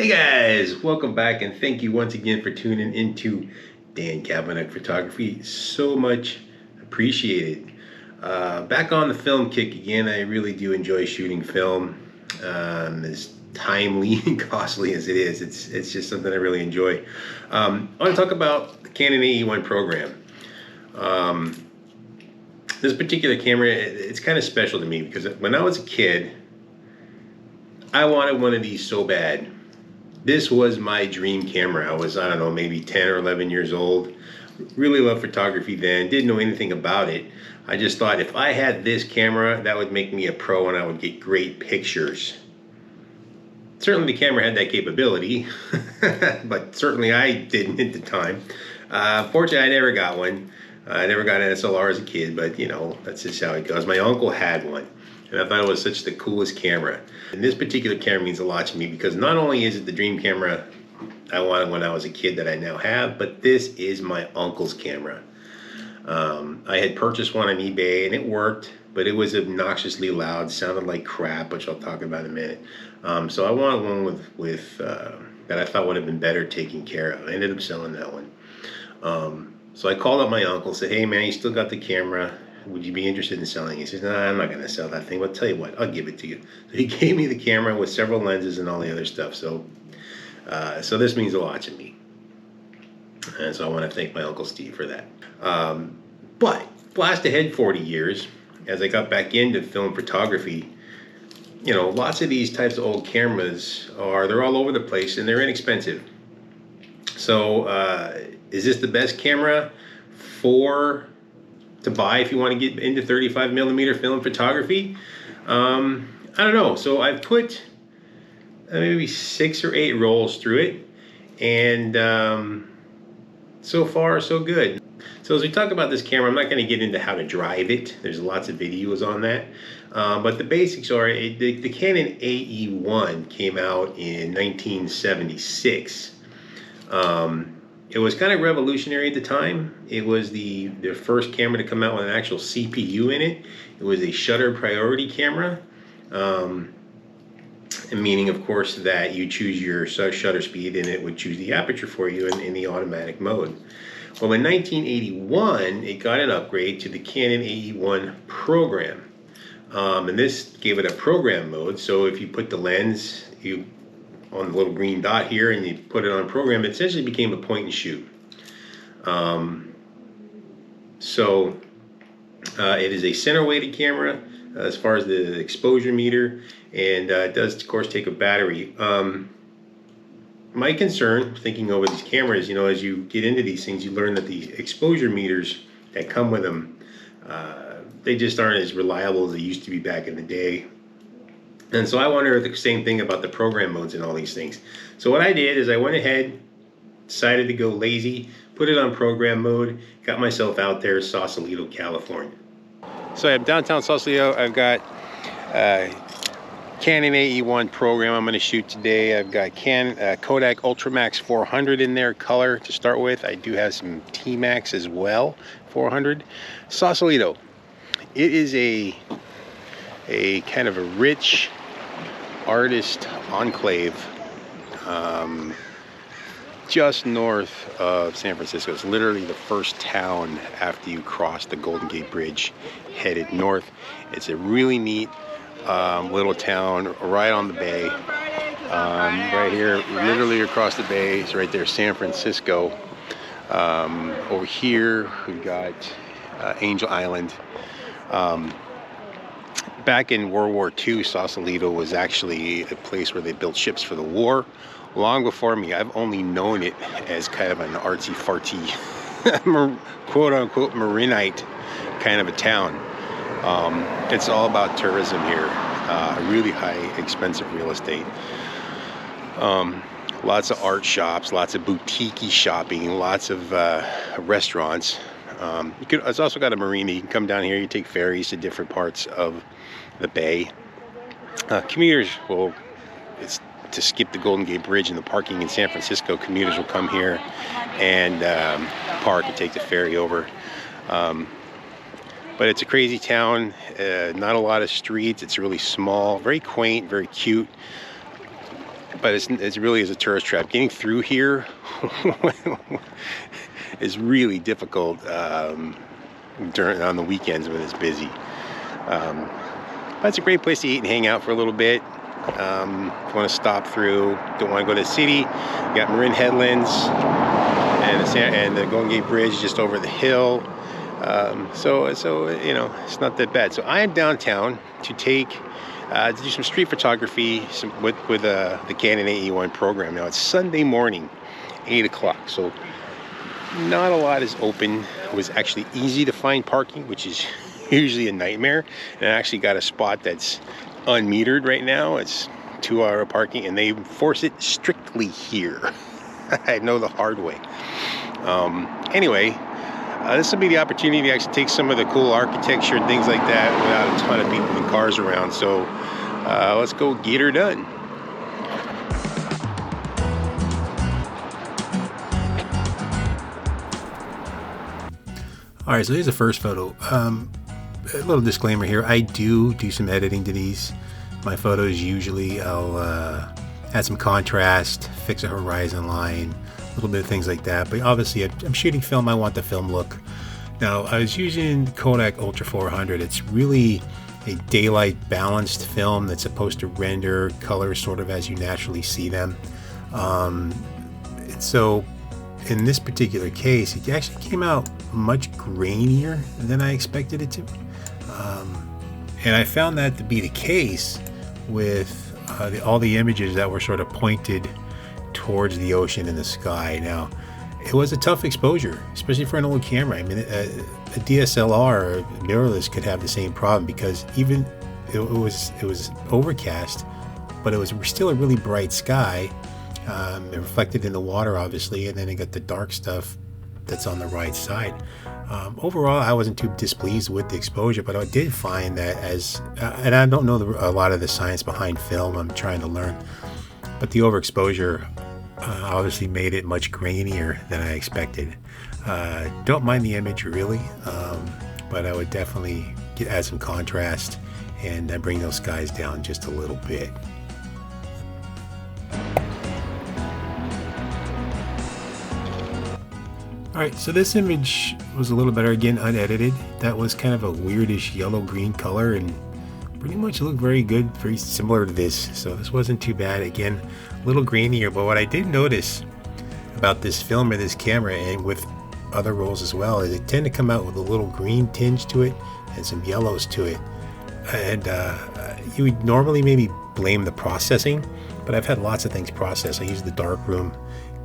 Hey guys, welcome back and thank you once again for tuning into Dan Kavanagh Photography. So much appreciated. Back on the film kick again. I really do enjoy shooting film. As timely and costly as it is, it's just something I really enjoy. I want to talk about the Canon AE-1 program. This particular camera, it's kind of special to me because when I was a kid, I wanted one of these so bad. This was my dream camera. I was, I don't know, maybe 10 or 11 years old. Really loved photography then. Didn't know anything about it. I just thought if I had this camera, that would make me a pro and I would get great pictures. Certainly the camera had that capability, but certainly I didn't at the time. Fortunately, I never got one. I never got an SLR as a kid, but you know, that's just how it goes. My uncle had one. And I thought it was such the coolest camera. And this particular camera means a lot to me because not only is it the dream camera I wanted when I was a kid that I now have, but this is my uncle's camera. I had purchased one on eBay and it worked, but it was obnoxiously loud, sounded like crap, which I'll talk about in a minute. So I wanted one with that I thought would have been better taken care of. I ended up selling that one. So I called up my uncle, said, hey man, you still got the camera? Would you be interested in selling it? He says, nah, I'm not going to sell that thing. But I'll tell you what, I'll give it to you. So he gave me the camera with several lenses and all the other stuff. So this means a lot to me. And so I want to thank my Uncle Steve for that. But blast ahead 40 years, as I got back into film photography, you know, lots of these types of old cameras they're all over the place and they're inexpensive. So is this the best camera to buy if you want to get into 35mm film photography? I don't know. So I've put maybe 6 or 8 rolls through it, and so far so good. So as we talk about this camera, I'm not going to get into how to drive it. There's lots of videos on that, but the basics are the Canon AE-1 came out in 1976. It was kind of revolutionary at the time. It was the first camera to come out with an actual CPU in it. It was a shutter priority camera, meaning of course that you choose your shutter speed and it would choose the aperture for you in the automatic mode. Well, in 1981, it got an upgrade to the Canon AE-1 Program. And this gave it a program mode, so if you put the lens, on the little green dot here and you put it on program, it essentially became a point and shoot. It is a center weighted camera as far as the exposure meter, and it does of course take a battery. My concern thinking over these cameras, you know, as you get into these things, you learn that the exposure meters that come with them, they just aren't as reliable as they used to be back in the day. And so I wonder the same thing about the program modes and all these things. So what I did is I went ahead, decided to go lazy, put it on program mode, got myself out there, Sausalito, California. So I'm downtown Sausalito. I've got Canon AE-1 Program I'm going to shoot today. I've got Kodak Ultra Max 400 in there, color to start with. I do have some T-Max as well, 400. Sausalito. It is a kind of a rich artist enclave just north of San Francisco. It's literally the first town after you cross the Golden Gate Bridge headed north. It's a really neat little town right on the bay. Right here, literally across the bay, is right there, San Francisco. Over here, we've got Angel Island. Back in World War II, Sausalito was actually a place where they built ships for the war. Long before me, I've only known it as kind of an artsy-fartsy, quote-unquote Marinite kind of a town. It's all about tourism here. Really high, expensive real estate. Lots of art shops, lots of boutique-y shopping, lots of restaurants. It's also got a marina. You can come down here, you take ferries to different parts of the bay. Commuters it's to skip the Golden Gate Bridge and the parking in San Francisco. Commuters will come here and park and take the ferry over. But it's a crazy town, not a lot of streets. It's really small, very quaint, very cute. but it's really is a tourist trap. Getting through here is really difficult on the weekends when it's busy. But it's a great place to eat and hang out for a little bit. If you want to stop through, don't want to go to the city, you got Marin Headlands and the Golden Gate Bridge just over the hill. So you know, it's not that bad. So I am downtown to do some street photography with the Canon AE-1 program. Now it's Sunday morning, 8 o'clock. So not a lot is open. It was actually easy to find parking, which is usually a nightmare. And I actually got a spot that's unmetered right now. It's 2-hour parking, and they enforce it strictly here. I know the hard way. Anyway, this will be the opportunity to actually take some of the cool architecture and things like that without a ton of people and cars around. So let's go get her done. All right, so here's the first photo. A little disclaimer here. I do some editing to these. My photos usually I'll add some contrast, fix a horizon line, a little bit of things like that. But obviously I'm shooting film. I want the film look. Now I was using Kodak Ultra 400. It's really a daylight balanced film that's supposed to render colors sort of as you naturally see them. So in this particular case, it actually came out much grainier than I expected it to. And I found that to be the case with all the images that were sort of pointed towards the ocean and the sky. Now, it was a tough exposure, especially for an old camera. I mean, a DSLR or mirrorless could have the same problem, because even it was overcast, but it was still a really bright sky. It reflected in the water, obviously, and then it got the dark stuff that's on the right side. Overall, I wasn't too displeased with the exposure, but I did find that and I don't know a lot of the science behind film, I'm trying to learn, but the overexposure obviously made it much grainier than I expected. Don't mind the image really, but I would definitely add some contrast and bring those skies down just a little bit. Alright, so this image was a little better, again unedited. That was kind of a weirdish yellow-green color and pretty much looked very good, very similar to this. So this wasn't too bad. Again, a little grainier, but what I did notice about this film or this camera, and with other rolls as well, is it tend to come out with a little green tinge to it and some yellows to it. And you would normally maybe blame the processing, but I've had lots of things processed. I use the darkroom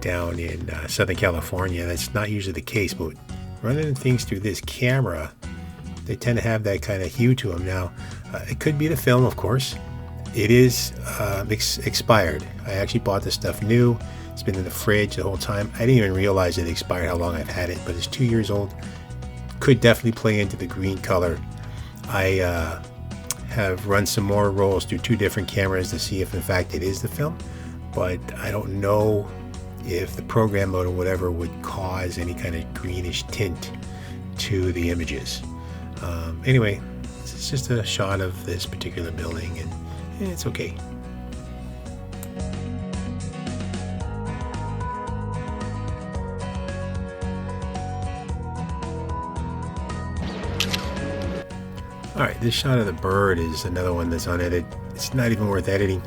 down in Southern California. That's not usually the case, but running things through this camera, they tend to have that kind of hue to them. Now, it could be the film, of course. It is expired. I actually bought this stuff new. It's been in the fridge the whole time. I didn't even realize it expired, how long I've had it, but it's 2 years old. Could definitely play into the green color. I have run some more rolls through 2 different cameras to see if in fact it is the film, but I don't know if the program mode or whatever would cause any kind of greenish tint to the images. Anyway, it's just a shot of this particular building, and it's okay. Alright, this shot of the bird is another one that's unedited. It's not even worth editing.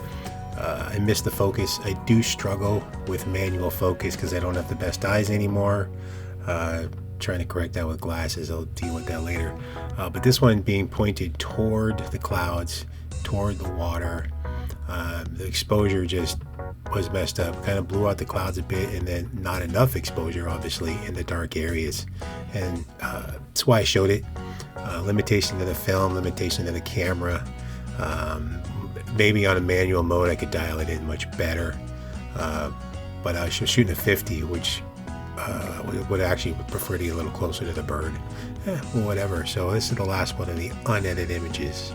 I missed the focus. I do struggle with manual focus because I don't have the best eyes anymore. Trying to correct that with glasses. I'll deal with that later. But this one being pointed toward the clouds, toward the water. The exposure just was messed up. Kind of blew out the clouds a bit, and then not enough exposure, obviously, in the dark areas. And that's why I showed it. Limitation to the film, limitation to the camera. Maybe on a manual mode I could dial it in much better, but I was shooting at 50, which would actually prefer to get a little closer to the bird. Well, whatever. So this is the last one of the unedited images.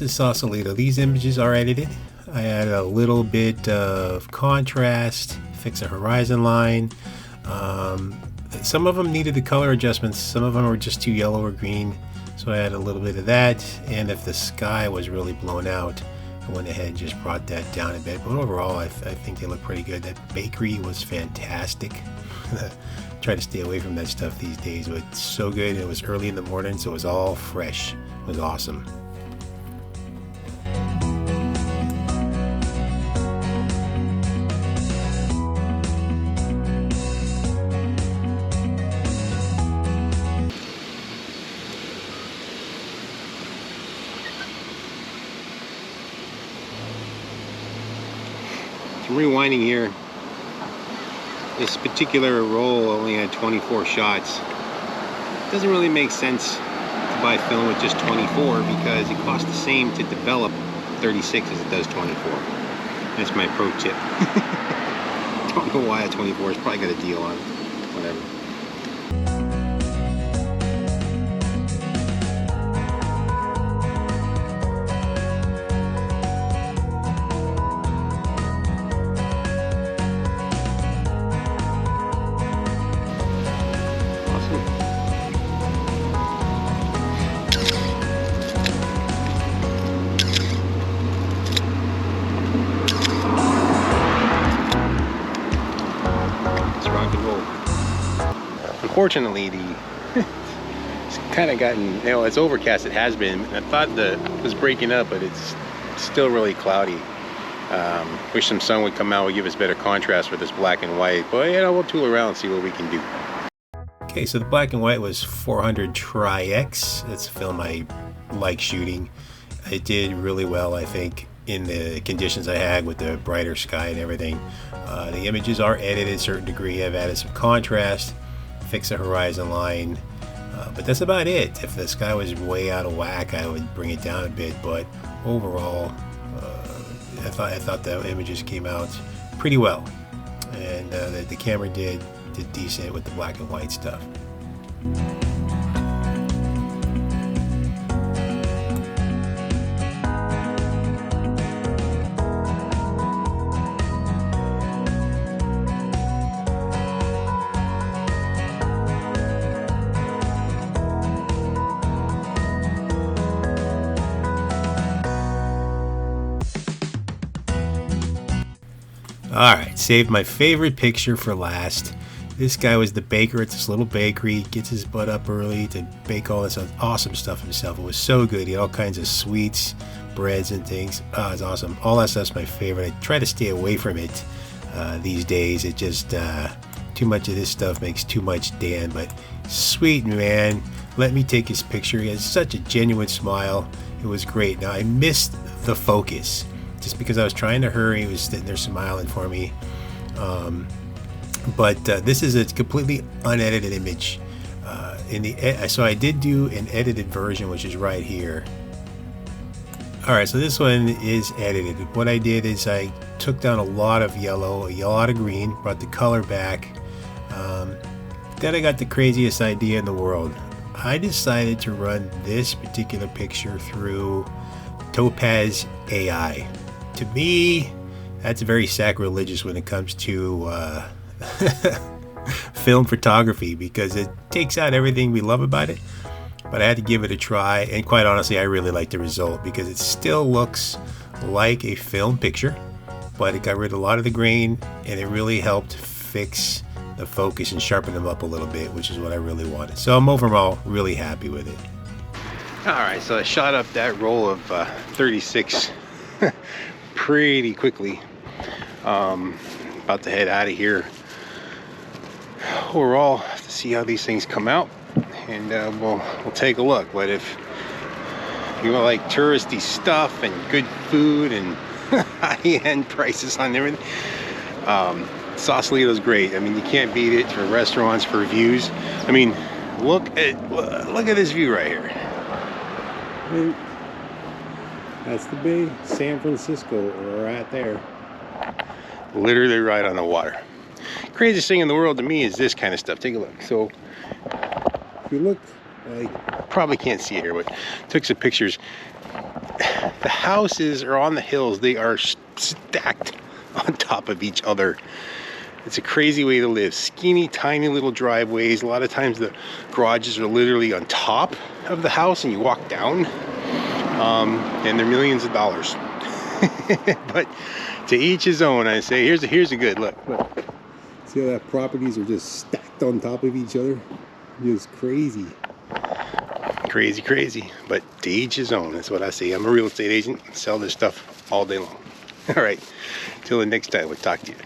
is Sausalito. These images are edited. I added a little bit of contrast, fix a horizon line. Some of them needed the color adjustments. Some of them were just too yellow or green. So I added a little bit of that. And if the sky was really blown out, I went ahead and just brought that down a bit. But overall, I think they look pretty good. That bakery was fantastic. Try to stay away from that stuff these days, but it's so good. It was early in the morning, so it was all fresh. It was awesome. So rewinding here, this particular roll only had 24 shots. Doesn't really make sense to buy film with just 24 because it costs the same to develop 36 as it does 24. That's my pro tip. Don't know why a 24 is probably got a deal on it. Whatever. Unfortunately, it's kind of gotten, it's overcast. It has been. I thought it was breaking up, but it's still really cloudy. Wish some sun would come out, would give us better contrast with this black and white. But we'll tool around and see what we can do. Okay, so the black and white was 400 Tri-X. That's a film I like shooting. It did really well, I think, in the conditions I had with the brighter sky and everything. The images are edited to a certain degree. I've added some contrast, fix a horizon line, but that's about it. If the sky was way out of whack, I would bring it down a bit, but overall I thought the images came out pretty well, and the camera did decent with the black and white stuff. Alright, saved my favorite picture for last. This guy was the baker at this little bakery. Gets his butt up early to bake all this awesome stuff himself. It was so good. He had all kinds of sweets, breads, and things. Oh, it's awesome. All that stuff's my favorite. I try to stay away from it these days. It just, too much of this stuff makes too much Dan. But sweet man, let me take his picture. He has such a genuine smile. It was great. Now, I missed the focus. Just because I was trying to hurry, he was sitting there smiling for me. But this is a completely unedited image. So I did do an edited version, which is right here. Alright, so this one is edited. What I did is I took down a lot of yellow, a lot of green, brought the color back. Then I got the craziest idea in the world. I decided to run this particular picture through Topaz AI. To me, that's very sacrilegious when it comes to film photography, because it takes out everything we love about it. But I had to give it a try, and quite honestly, I really like the result because it still looks like a film picture, but it got rid of a lot of the grain, and it really helped fix the focus and sharpen them up a little bit, which is what I really wanted. So I'm overall really happy with it. Alright, so I shot up that roll of 36 pretty quickly. About to head out of here. Overall, to see how these things come out, and we'll take a look. But if you like touristy stuff and good food and high-end prices on everything, Sausalito's great. I mean, you can't beat it for restaurants, for views. I mean, look at this view right here. That's the big San Francisco right there. Literally right on the water. Craziest thing in the world to me is this kind of stuff. Take a look. So if you look I probably can't see it here, but took some pictures. The houses are on the hills. They are stacked on top of each other. It's a crazy way to live. Skinny, tiny little driveways. A lot of times the garages are literally on top of the house and you walk down. And they're millions of dollars. But to each his own, I say. Here's a good look. See how that properties are just stacked on top of each other? Just crazy. Crazy. But to each his own. That's what I say. I'm a real estate agent. Sell this stuff all day long. All right. Till the next time, we'll talk to you.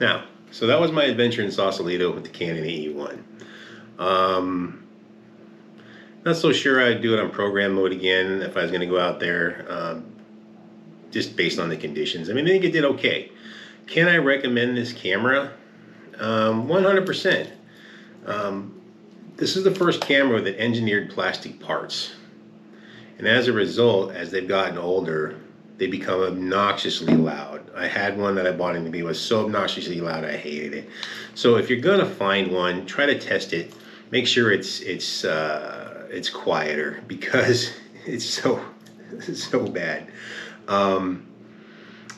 Now, so that was my adventure in Sausalito with the Canon AE-1. Not so sure I'd do it on program mode again if I was going to go out there, just based on the conditions. I mean, I think it did okay. Can I recommend this camera? 100%. This is the first camera with engineered plastic parts. And as a result, as they've gotten older, they become obnoxiously loud. I had one that I bought in the B, was so obnoxiously loud I hated it. So if you're gonna find one, try to test it. Make sure it's quieter, because it's so bad.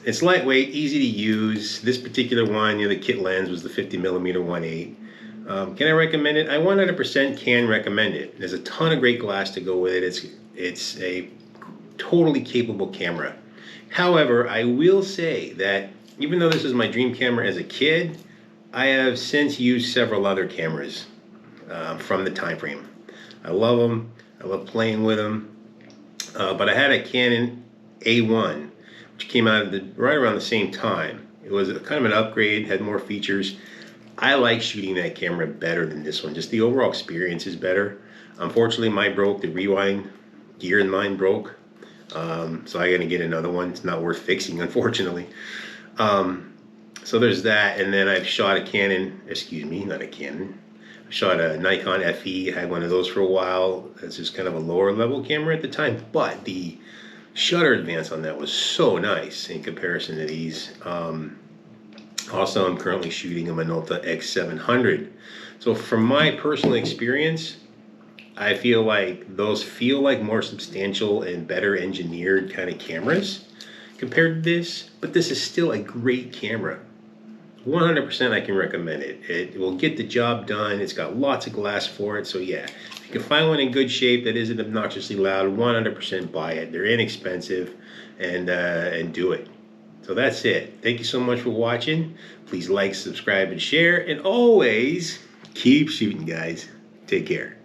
It's lightweight, easy to use. This particular one, the kit lens was the 50mm 1.8. Can I recommend it? I 100% can recommend it. There's a ton of great glass to go with it. It's a totally capable camera. However, I will say that even though this is my dream camera as a kid, I have since used several other cameras from the time frame. I love them. I love playing with them. But I had a Canon A1, which came out right around the same time. It was kind of an upgrade, had more features. I like shooting that camera better than this one. Just the overall experience is better. Unfortunately, mine broke. The rewind gear in mine broke. So I gotta get another one. It's not worth fixing, unfortunately. So there's that. And then I've shot a Canon, not a Canon. I shot a Nikon FE. I had one of those for a while. It's just kind of a lower level camera at the time, but the shutter advance on that was so nice in comparison to these. Also, I'm currently shooting a Minolta X700. So from my personal experience, I feel like those feel like more substantial and better engineered kind of cameras compared to this, but this is still a great camera. 100% I can recommend it. It will get the job done. It's got lots of glass for it, so yeah. If you can find one in good shape that isn't obnoxiously loud, 100% buy it. They're inexpensive, and do it. So that's it. Thank you so much for watching. Please like, subscribe, and share, and always keep shooting, guys. Take care.